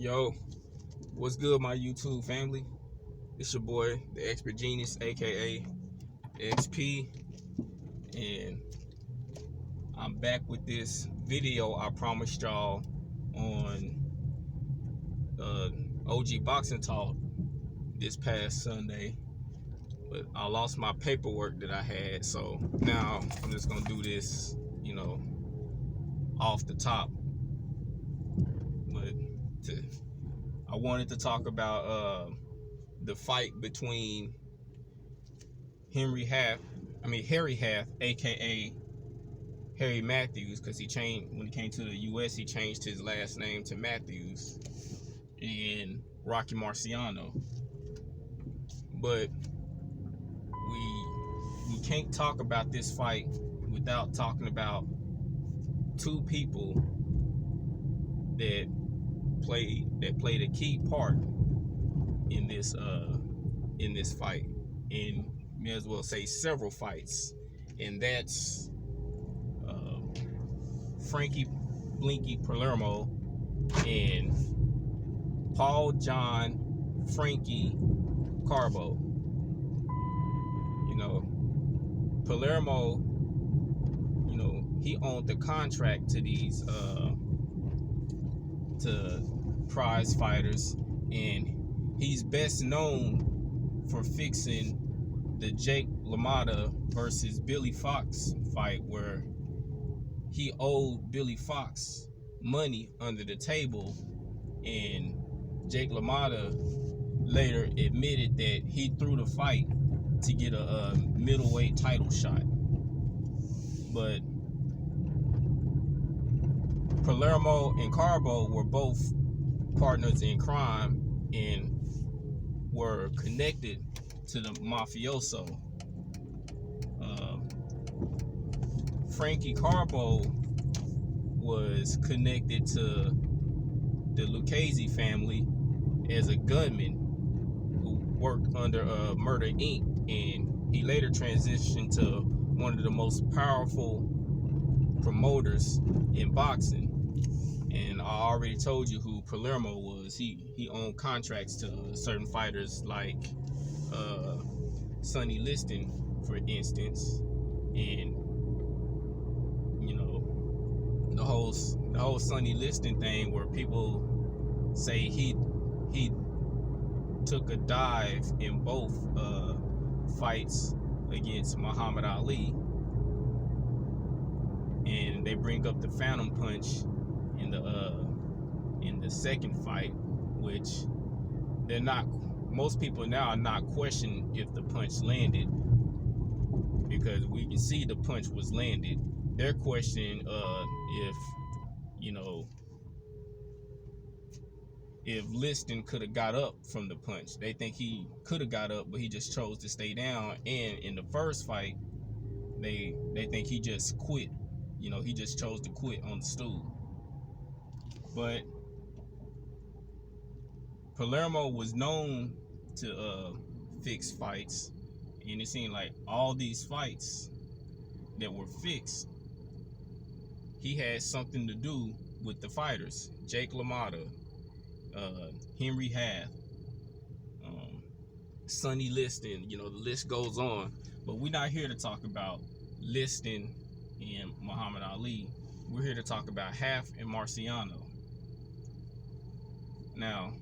Yo, what's good, my YouTube family? It's your boy, the Expert Genius, aka XP, and I'm back with this video I promised y'all on OG Boxing Talk this past Sunday, but I lost my paperwork that I had, so now I'm just gonna do this, off the top. But I wanted to talk about the fight between Harry Haft, aka Harry Matthews, because when he came to the U.S., he changed his last name to Matthews, and Rocky Marciano. But we can't talk about this fight without talking about two people that played a key part in this fight, and may as well say several fights, and that's Frankie Blinky Palermo and Paul John Frankie Carbo. Palermo, he owned the contract to these to prize fighters, and he's best known for fixing the Jake LaMotta versus Billy Fox fight, where he owed Billy Fox money under the table, and Jake LaMotta later admitted that he threw the fight to get a middleweight title shot. But Palermo and Carbo were both partners in crime and were connected to the mafioso. Frankie Carbo was connected to the Lucchese family as a gunman who worked under Murder Inc., and he later transitioned to one of the most powerful promoters in boxing. And I already told you who Palermo was. He owned contracts to certain fighters like Sonny Liston, for instance, and the whole Sonny Liston thing, where people say he took a dive in both fights against Muhammad Ali, and they bring up the Phantom Punch in the second fight, which most people now are not questioning if the punch landed, because we can see the punch was landed. They're questioning if Liston could have got up from the punch. They think he could have got up, but he just chose to stay down. And in the first fight, they think he just quit. He just chose to quit on the stool. But Palermo was known to fix fights, and it seemed like all these fights that were fixed, he had something to do with the fighters. Jake LaMotta, Henry Haft, Sonny Liston, the list goes on. But we're not here to talk about Liston and Muhammad Ali. We're here to talk about Haft and Marciano. Now,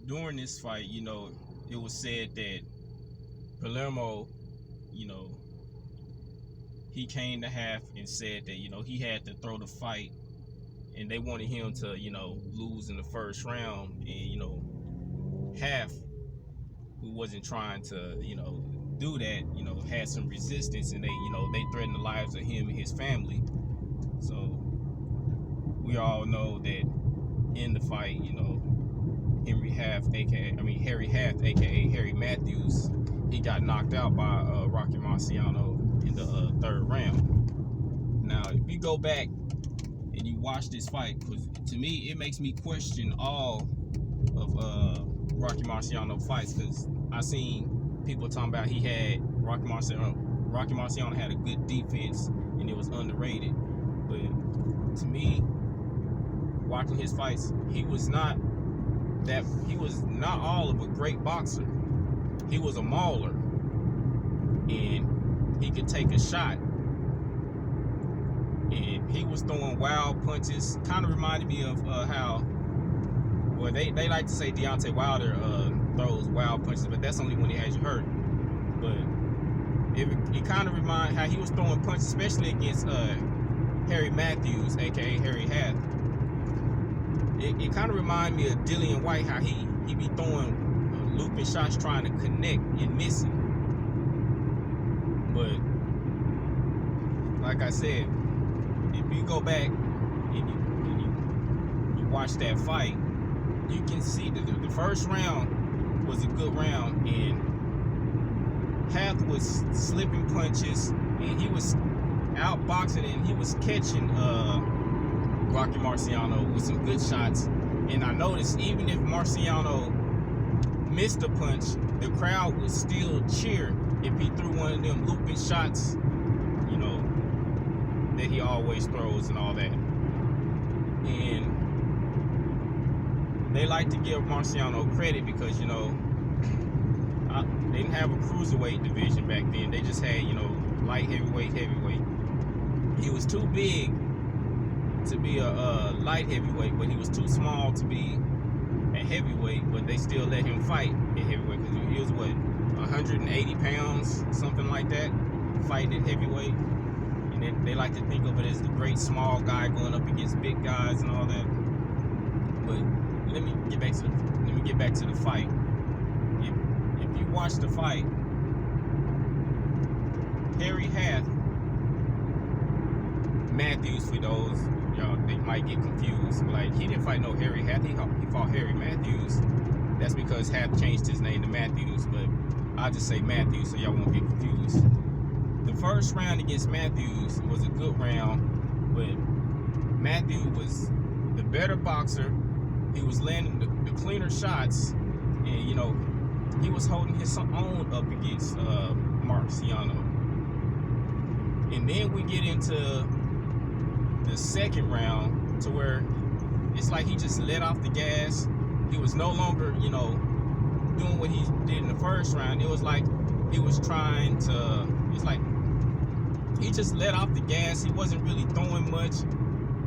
during this fight, it was said that Palermo, he came to Haft and said that, he had to throw the fight, and they wanted him to, lose in the first round. And, Haft, who wasn't trying to, do that, had some resistance, and they threatened the lives of him and his family. So we all know that in the fight, Harry Haft, aka Harry Matthews, he got knocked out by Rocky Marciano in the third round. Now, if you go back and you watch this fight, because to me it makes me question all of Rocky Marciano fights, because I seen people talking about Rocky Marciano had a good defense and it was underrated. But to me, watching his fights, he was not all of a great boxer. He was a mauler, and he could take a shot, and he was throwing wild punches. Kind of reminded me of how, well, they like to say Deontay Wilder throws wild punches, but that's only when he has you hurt. But it kind of reminded how he was throwing punches, especially against Harry Matthews, aka Harry Haft. It kind of reminded me of Dillian White, how he be throwing looping shots, trying to connect and missing. But like I said, if you go back and you watch that fight, you can see that the first round was a good round, and Haft was slipping punches, and he was outboxing, and he was catching Rocky Marciano with some good shots. And I noticed even if Marciano missed a punch, the crowd would still cheer if he threw one of them looping shots, you know, that he always throws and all that. And they like to give Marciano credit because, you know, they didn't have a cruiserweight division back then. They just had, you know, light heavyweight, heavyweight. He was too big to be a light heavyweight, but he was too small to be a heavyweight. But they still let him fight at heavyweight because he was, what, 180 pounds, something like that, fighting at heavyweight. And they like to think of it as the great small guy going up against big guys and all that. But let me get back to the fight. If you watch the fight, Harry Haft Matthews, for those y'all they might get confused, like, he didn't fight no Harry Haft, he fought Harry Matthews. That's because Haft changed his name to Matthews, but I'll just say Matthews so y'all won't get confused. The first round against Matthews was a good round, but Matthews was the better boxer. He was landing the cleaner shots, and, you know, he was holding his own up against Marciano. And then we get into the second round to where it's like he just let off the gas. He was no longer, you know, doing what he did in the first round. It was like he was trying to, it's like he just let off the gas. He wasn't really throwing much,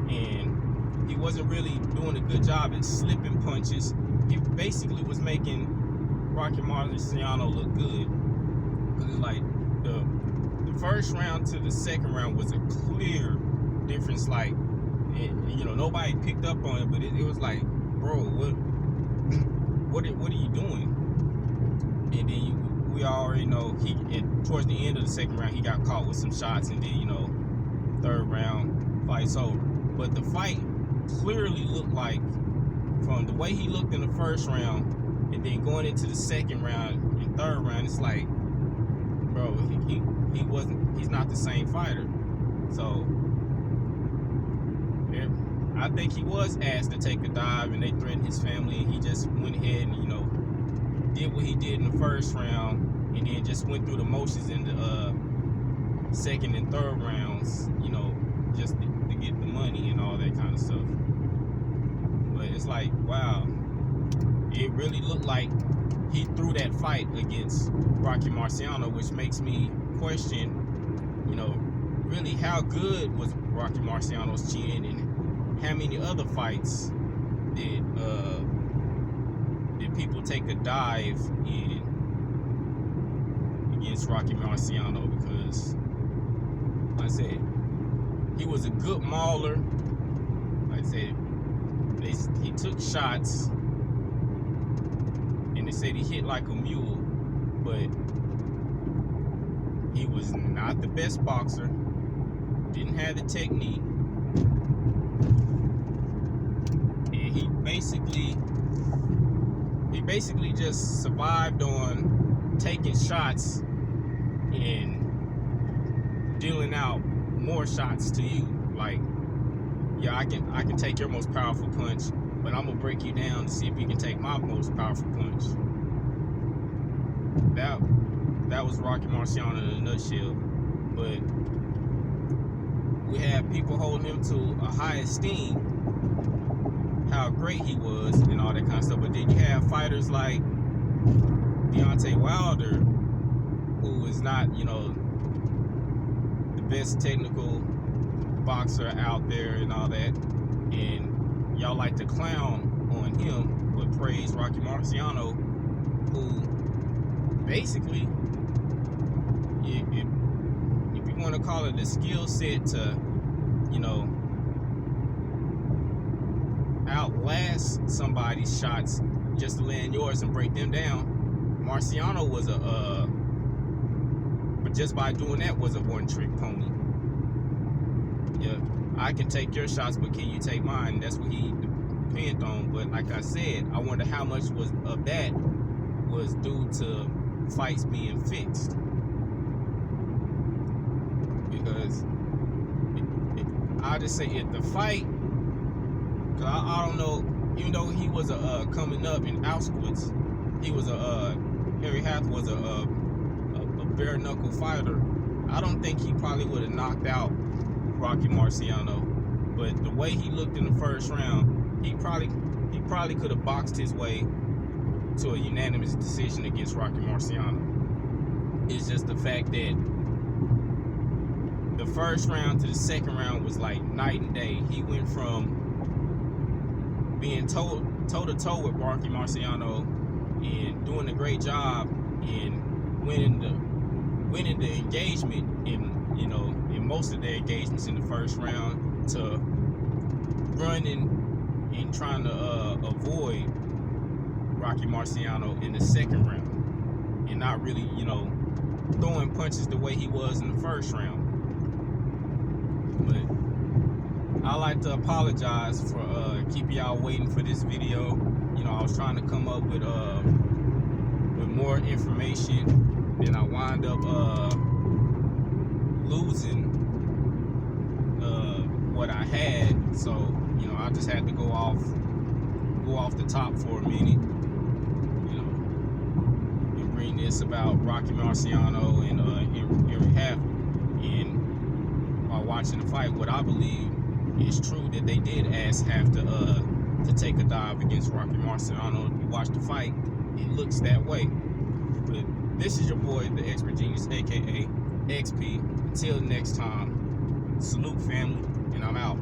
and he wasn't really doing a good job at slipping punches. He basically was making Rocky Marciano look good. Because it's like the first round to the second round was a clear difference. Like, and, you know, nobody picked up on it, but it was like, bro, what are you doing? And then we already know towards the end of the second round, he got caught with some shots, and then, you know, third round, fight's over. But the fight clearly looked like, from the way he looked in the first round, and then going into the second round and third round, it's like, bro, he's not the same fighter. So I think he was asked to take a dive, and they threatened his family, and he just went ahead and, you know, did what he did in the first round, and then just went through the motions in the second and third rounds, you know, just to get the money and all that kind of stuff. But it's like, wow, it really looked like he threw that fight against Rocky Marciano, which makes me question, you know, really how good was Rocky Marciano's chin, and how many other fights did people take a dive in against Rocky Marciano? Because, like I said, he was a good mauler. Like I said, he took shots, and they said he hit like a mule, but he was not the best boxer, didn't have the technique, and he basically just survived on taking shots and dealing out more shots to you. Like, yeah, I can take your most powerful punch, but I'm gonna break you down to see if you can take my most powerful punch. That was Rocky Marciano in a nutshell. But we have people holding him to a high esteem, how great he was and all that kind of stuff. But then you have fighters like Deontay Wilder, who is not, you know, the best technical boxer out there and all that, and y'all like to clown on him but praise Rocky Marciano, who basically, if you want to call it a skill set to, you know, outlast somebody's shots just to land yours and break them down, Marciano was but just by doing that was a one-trick pony. Yeah, I can take your shots, but can you take mine? That's what he depended on. But like I said, I wonder how much of that was due to fights being fixed. Because I just say if the fight, cause I don't know, even though he was coming up in Auschwitz, he was Harry Haft was a bare knuckle fighter. I don't think he probably would have knocked out Rocky Marciano, but the way he looked in the first round, he probably could have boxed his way to a unanimous decision against Rocky Marciano. It's just the fact that the first round to the second round was like night and day. He went from being toe to toe with Rocky Marciano and doing a great job in winning the engagement in most of their engagements in the first round, to running and trying to avoid Rocky Marciano in the second round and not really, you know, throwing punches the way he was in the first round. But I like to apologize for keeping y'all waiting for this video. You know, I was trying to come up with more information, then I wind up losing what I had. So, you know, I just had to go off the top for a minute, you know, and bring this about Rocky Marciano and Harry Haft. And while watching the fight, what I believe is true, that they did ask Haft to take a dive against Rocky Marciano. If you watch the fight, it looks that way. But this is your boy, the Expert Genius, aka XP. Until next time, salute family, and I'm out.